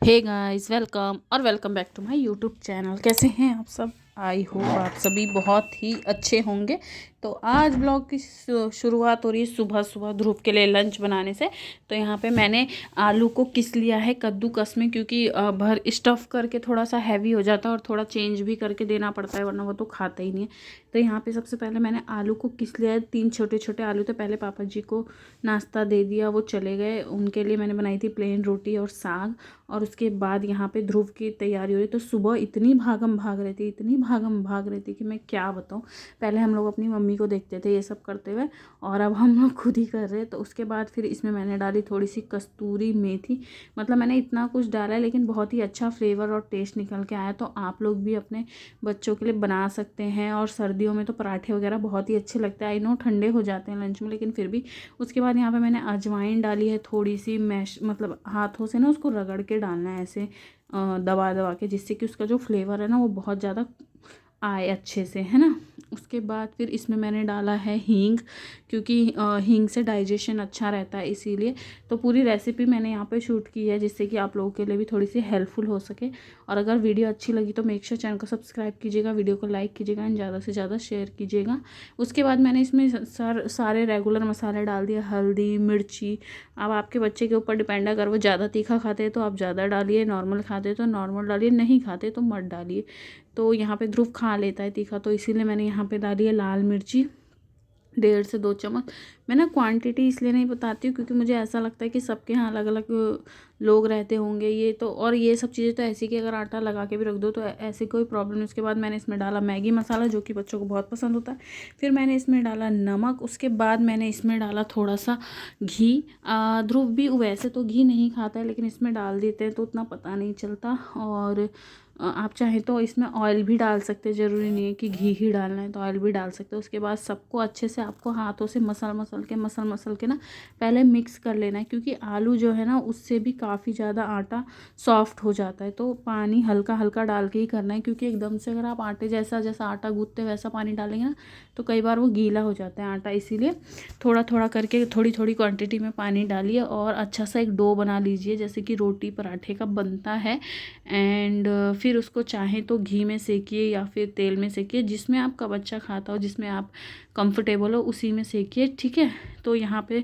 हे guys, welcome और welcome back to my YouTube channel. कैसे हैं आप सब? आई होप आप सभी बहुत ही अच्छे होंगे। तो आज ब्लॉग की शुरुआत हो रही है सुबह सुबह ध्रुव के लिए लंच बनाने से। तो यहाँ पे मैंने आलू को किस लिया है कद्दूकस में, क्योंकि भर स्टफ़ करके थोड़ा सा हैवी हो जाता है और थोड़ा चेंज भी करके देना पड़ता है, वरना वो तो खाता ही नहीं है। तो यहाँ पे सबसे पहले मैंने आलू को किस लिया है। 3 छोटे छोटे आलू थे। पहले पापा जी को नाश्ता दे दिया, वो चले गए। उनके लिए मैंने बनाई थी प्लेन रोटी और साग। और उसके बाद यहाँ पे ध्रुव की तैयारी हो रही। तो सुबह इतनी भागम भाग रही थी, इतनी भागम भाग रही थी कि मैं क्या बताऊँ। पहले हम लोग अपनी मम्मी को देखते थे ये सब करते हुए, और अब हम लोग खुद ही कर रहे हैं। तो उसके बाद फिर इसमें मैंने डाली थोड़ी सी कस्तूरी मेथी। मतलब मैंने इतना कुछ डाला है, लेकिन बहुत ही अच्छा फ्लेवर और टेस्ट निकल के आया। तो आप लोग भी अपने बच्चों के लिए बना सकते हैं। और सर्दियों में तो पराठे वगैरह बहुत ही अच्छे लगते हैं। आई नो ठंडे हो जाते हैं लंच में, लेकिन फिर भी। उसके बाद यहाँ पे मैंने अजवाइन डाली है थोड़ी सी, मैश मतलब हाथों से ना उसको रगड़ के डालना है ऐसे दबा दबा के, जिससे कि उसका जो फ्लेवर है ना वो बहुत ज़्यादा आए अच्छे से, है ना। उसके बाद फिर इसमें मैंने डाला है हींग, क्योंकि हींग से डाइजेशन अच्छा रहता है, इसीलिए। तो पूरी रेसिपी मैंने यहाँ पे शूट की है, जिससे कि आप लोगों के लिए भी थोड़ी सी हेल्पफुल हो सके। और अगर वीडियो अच्छी लगी तो मेक श्योर चैनल को सब्सक्राइब कीजिएगा, वीडियो को लाइक कीजिएगा एंड ज़्यादा से ज़्यादा शेयर कीजिएगा। उसके बाद मैंने इसमें सारे रेगुलर मसाले डाल दिए, हल्दी, मिर्ची। अब आपके बच्चे के ऊपर डिपेंड है, अगर वो ज़्यादा तीखा खाते हैं तो आप ज़्यादा डालिए, नॉर्मल खाते हैं तो नॉर्मल डालिए, नहीं खाते तो मत डालिए। तो यहाँ पे ध्रुव खा लेता है तीखा, तो इसीलिए मैंने यहाँ पे डाली है लाल मिर्ची 1.5 से 2 चम्मच। मैं ना क्वांटिटी इसलिए नहीं बताती हूँ, क्योंकि मुझे ऐसा लगता है कि सबके यहाँ अलग अलग लोग रहते होंगे। ये तो, और ये सब चीज़ें तो ऐसी कि अगर आटा लगा के भी रख दो तो ऐसे कोई प्रॉब्लम नहीं। उसके बाद मैंने इसमें डाला मैगी मसाला, जो कि बच्चों को बहुत पसंद होता है। फिर मैंने इसमें डाला नमक। उसके बाद मैंने इसमें डाला थोड़ा सा घी। ध्रुव भी वैसे तो घी नहीं खाता है, लेकिन इसमें डाल देते हैं तो उतना पता नहीं चलता। और आप चाहें तो इसमें ऑयल भी डाल सकते हैं, ज़रूरी नहीं है कि घी ही डालना है, तो ऑयल भी डाल सकते हो। उसके बाद सबको अच्छे से आपको हाथों से मसल मसल के ना पहले मिक्स कर लेना है, क्योंकि आलू जो है ना उससे भी काफ़ी ज़्यादा आटा सॉफ्ट हो जाता है। तो पानी हल्का हल्का डाल के ही करना है, क्योंकि एकदम से अगर आप आटे जैसा जैसा आटा गूँथते वैसा पानी डालेंगे ना तो कई बार वो गीला हो जाता है आटा। इसीलिए थोड़ा थोड़ा करके थोड़ी थोड़ी क्वांटिटी में पानी डालिए और अच्छा सा एक डो बना लीजिए, जैसे कि रोटी पराठे का बनता है। एंड फिर उसको चाहें तो घी में सेकिए या फिर तेल में सेकिए, जिसमें आपका बच्चा खाता हो, जिसमें आप कंफर्टेबल हो उसी में सेकिए, ठीक है। तो यहाँ पे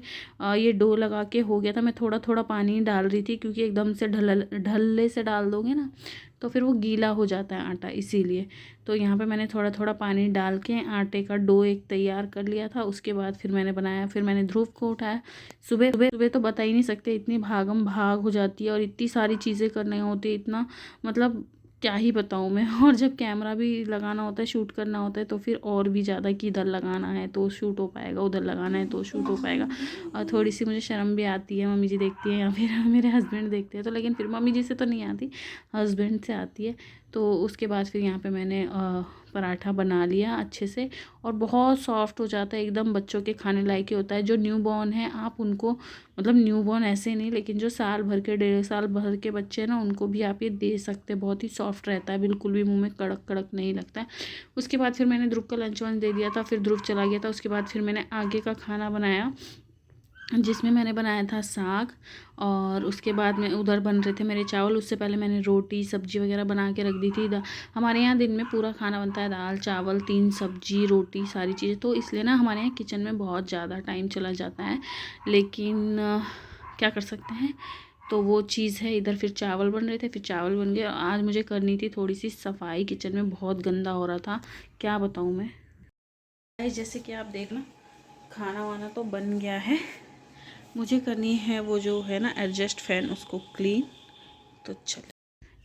ये डो लगा के हो गया था। मैं थोड़ा थोड़ा पानी डाल रही थी, क्योंकि एकदम से ढलले से डाल दोगे ना तो फिर वो गीला हो जाता है आटा, इसीलिए। तो यहाँ पे मैंने थोड़ा थोड़ा पानी डाल के आटे का डो एक तैयार कर लिया था। उसके बाद फिर मैंने बनाया, फिर मैंने ध्रुव को उठाया। सुबह सुबह सुबह तो बता ही नहीं सकते, इतनी भागम भाग हो जाती है और इतनी सारी चीज़ें करनी होती है, इतना मतलब क्या ही बताऊँ मैं। और जब कैमरा भी लगाना होता है, शूट करना होता है, तो फिर और भी ज़्यादा कि इधर लगाना है तो शूट हो पाएगा, उधर लगाना है तो शूट हो पाएगा। और थोड़ी सी मुझे शर्म भी आती है, मम्मी जी देखती हैं या फिर मेरे हस्बैंड देखते हैं तो, लेकिन फिर मम्मी जी से तो नहीं आती, हस्बैंड से आती है। तो उसके बाद फिर यहाँ पे मैंने पराठा बना लिया अच्छे से, और बहुत सॉफ्ट हो जाता है एकदम, बच्चों के खाने लायक ही होता है। जो न्यू बॉर्न है आप उनको, मतलब न्यू बॉर्न ऐसे नहीं, लेकिन जो साल भर के 1.5 साल भर के बच्चे हैं ना उनको भी आप ये दे सकते हैं। बहुत ही सॉफ्ट रहता है, बिल्कुल भी मुंह में कड़क कड़क नहीं लगता है। उसके बाद फिर मैंने ध्रुव का लंच वंच दे दिया था, फिर ध्रुव चला गया था। उसके बाद फिर मैंने आगे का खाना बनाया, जिसमें मैंने बनाया था साग। और उसके बाद में उधर बन रहे थे मेरे चावल। उससे पहले मैंने रोटी सब्जी वगैरह बना के रख दी थी। हमारे यहाँ दिन में पूरा खाना बनता है, दाल चावल 3 सब्जी रोटी सारी चीज़ें, तो इसलिए ना हमारे यहाँ किचन में बहुत ज़्यादा टाइम चला जाता है, लेकिन क्या कर सकते हैं। तो वो चीज़ है। इधर फिर चावल बन रहे थे, फिर चावल बन गए। आज मुझे करनी थी थोड़ी सी सफाई, किचन में बहुत गंदा हो रहा था, क्या बताऊँ मैं। जैसे कि आप देखना, खाना वाना तो बन गया है, मुझे करनी है वो जो है ना एडजस्ट फैन, उसको क्लीन। तो चल,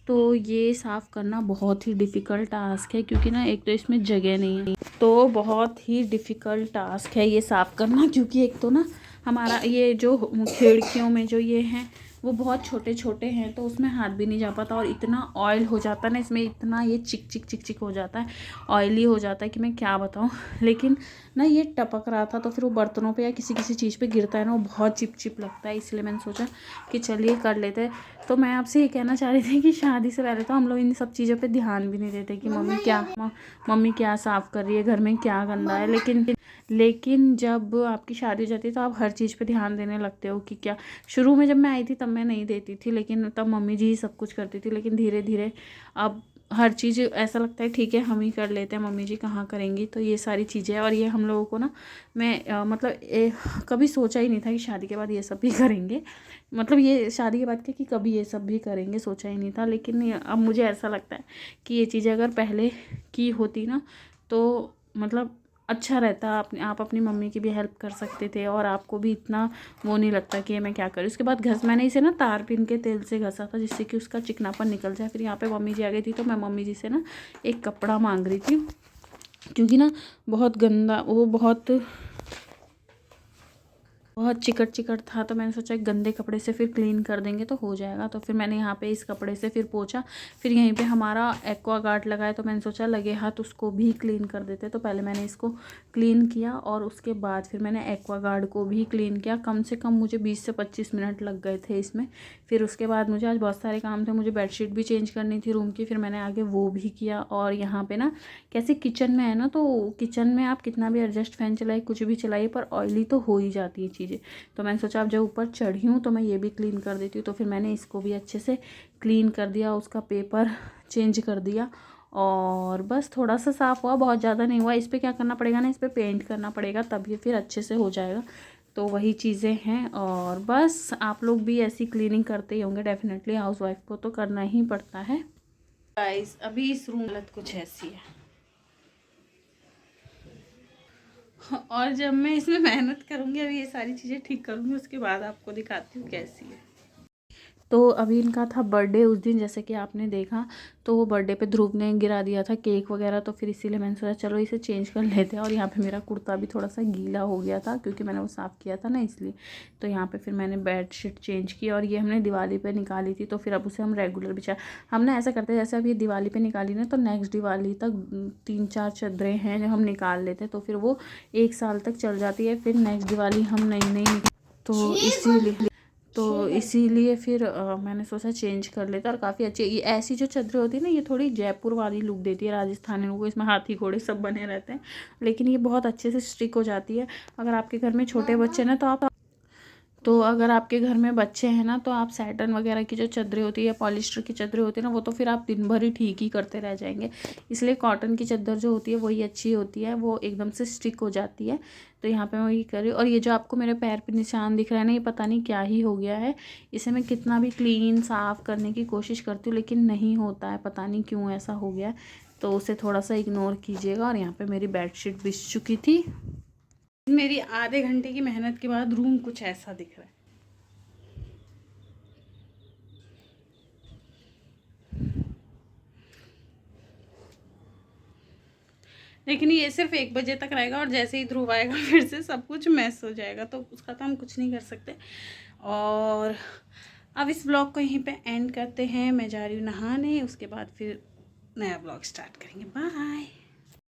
तो ये साफ़ करना बहुत ही डिफ़िकल्ट टास्क है, क्योंकि ना एक तो इसमें जगह नहीं है, तो बहुत ही डिफ़िकल्ट टास्क है ये साफ़ करना। क्योंकि एक तो ना हमारा ये जो खिड़कियों में जो ये हैं वो बहुत छोटे छोटे हैं, तो उसमें हाथ भी नहीं जा पाता। और इतना ऑयल हो जाता है ना इसमें, इतना ये चिक चिक चिक चिक हो जाता है, ऑयली हो जाता है कि मैं क्या बताऊँ। लेकिन ना ये टपक रहा था, तो फिर वो बर्तनों पे या किसी किसी चीज़ पे गिरता है ना, वो बहुत चिप चिप लगता है। इसलिए मैंने सोचा कि चलिए कर लेते हैं। तो मैं आपसे ये कहना चाह रही थी कि शादी से पहले तो हम लोग इन सब चीज़ों पे ध्यान भी नहीं देते कि मम्मी क्या साफ़ कर रही है, घर में क्या गंदा है। लेकिन जब आपकी शादी हो जाती है तो आप हर चीज़ पे ध्यान देने लगते हो कि क्या। शुरू में जब मैं आई थी तब मैं नहीं देती थी, लेकिन तब मम्मी जी ही सब कुछ करती थी। लेकिन धीरे धीरे अब हर चीज़ ऐसा लगता है ठीक है हम ही कर लेते हैं, मम्मी जी कहाँ करेंगी। तो ये सारी चीज़ें, और ये हम लोगों को ना, मैं कभी सोचा ही नहीं था कि शादी के बाद ये सब भी करेंगे। मतलब ये शादी के बाद कि कभी ये सब भी करेंगे, सोचा ही नहीं था। लेकिन अब मुझे ऐसा लगता है कि ये चीज़ें अगर पहले की होती ना तो मतलब अच्छा रहता। आप अपनी मम्मी की भी हेल्प कर सकते थे और आपको भी इतना वो नहीं लगता कि ये मैं क्या करूँ। उसके बाद मैंने इसे ना तार पिन के तेल से घसा था जिससे कि उसका चिकनापन निकल जाए। फिर यहाँ पे मम्मी जी आ गई थी तो मैं मम्मी जी से ना एक कपड़ा मांग रही थी, क्योंकि ना बहुत गंदा, वो बहुत चिकट चिकट था। तो मैंने सोचा गंदे कपड़े से फिर क्लीन कर देंगे तो हो जाएगा। तो फिर मैंने यहाँ पे इस कपड़े से फिर पोंछा। फिर यहीं पे हमारा एक्वागार्ड लगा है तो मैंने सोचा लगे हाथ उसको भी क्लीन कर देते। तो पहले मैंने इसको क्लीन किया और उसके बाद फिर मैंने एक्वागार्ड को भी क्लीन किया। कम से कम मुझे 20 से 25 मिनट लग गए थे इसमें। फिर उसके बाद मुझे आज बहुत सारे काम थे, मुझे बेडशीट भी चेंज करनी थी रूम की, फिर मैंने आगे वो भी किया। और यहाँ पर ना कैसे किचन में है ना, तो किचन में आप कितना भी एडजस्ट फैन चलाइए, कुछ भी चलाइए, पर ऑयली तो हो ही जाती है चीज़ें। तो मैंने सोचा अब जब ऊपर चढ़ी हूँ तो मैं ये भी क्लीन कर देती हूँ। तो फिर मैंने इसको भी अच्छे से क्लीन कर दिया, उसका पेपर चेंज कर दिया और बस थोड़ा सा साफ़ हुआ, बहुत ज़्यादा नहीं हुआ। इस पर क्या करना पड़ेगा ना, इस पर पेंट करना पड़ेगा तब ये फिर अच्छे से हो जाएगा। तो वही चीज़ें हैं। और बस आप लोग भी ऐसी क्लीनिंग करते ही होंगे डेफिनेटली, हाउसवाइफ को तो करना ही पड़ता है। गाइस अभी इस रूम हालत कुछ ऐसी है और जब मैं इसमें मेहनत करूँगी, अभी ये सारी चीज़ें ठीक करूँगी, उसके बाद आपको दिखाती हूँ कैसी है। तो अभी इनका था बर्थडे उस दिन, जैसे कि आपने देखा। तो वो बर्थडे पे ध्रुव ने गिरा दिया था केक वगैरह, तो फिर इसीलिए मैंने सोचा चलो इसे चेंज कर लेते हैं। और यहाँ पे मेरा कुर्ता भी थोड़ा सा गीला हो गया था क्योंकि मैंने वो साफ़ किया था ना, इसलिए। तो यहाँ पे फिर मैंने बेडशीट चेंज की और ये हमने दिवाली पे निकाली थी, तो फिर अब उसे हम रेगुलर बिछा। हम ना ऐसा करते हैं जैसे अब ये दिवाली पे निकाली ना तो नेक्स्ट दिवाली तक 3-4 चादरें हैं जो हम निकाल लेते हैं, तो फिर वो 1 साल तक चल जाती है। फिर नेक्स्ट दिवाली हम नई नई, तो इसीलिए फिर मैंने सोचा चेंज कर लेता। और काफ़ी अच्छी ये ऐसी जो चादरें होती है ना, ये थोड़ी जयपुर वाली लुक देती है, राजस्थानी लोगों को। इसमें हाथी घोड़े सब बने रहते हैं, लेकिन ये बहुत अच्छे से स्टिक हो जाती है। अगर आपके घर में छोटे बच्चे ना तो अगर आपके घर में बच्चे हैं ना तो आप सैटन वगैरह की जो चादरें होती है या पॉलिस्टर की चादरें होती है ना, वो तो फिर आप दिन भर ही ठीक ही करते रह जाएंगे। इसलिए कॉटन की चादर जो होती है वही अच्छी होती है, वो एकदम से स्टिक हो जाती है। तो यहाँ पे मैं वही कर रही हूँ। और ये जो आपको मेरे पैर पे निशान दिख रहा है ना, ये पता नहीं क्या ही हो गया है। इसे मैं कितना भी क्लीन साफ़ करने की कोशिश करती हूँ लेकिन नहीं होता है, पता नहीं क्यों ऐसा हो गया है। तो उसे थोड़ा सा इग्नोर कीजिएगा। और यहाँ पर मेरी बेडशीट बिछ चुकी थी। मेरी आधे घंटे की मेहनत के बाद रूम कुछ ऐसा दिख रहा है। लेकिन ये सिर्फ 1 बजे तक रहेगा और जैसे ही ध्रुव आएगा फिर से सब कुछ मैस हो जाएगा, तो उसका तो हम कुछ नहीं कर सकते। और अब इस ब्लॉग को यहीं पे एंड करते हैं। मैं जा रही हूँ नहाने, उसके बाद फिर नया ब्लॉग स्टार्ट करेंगे। बाय।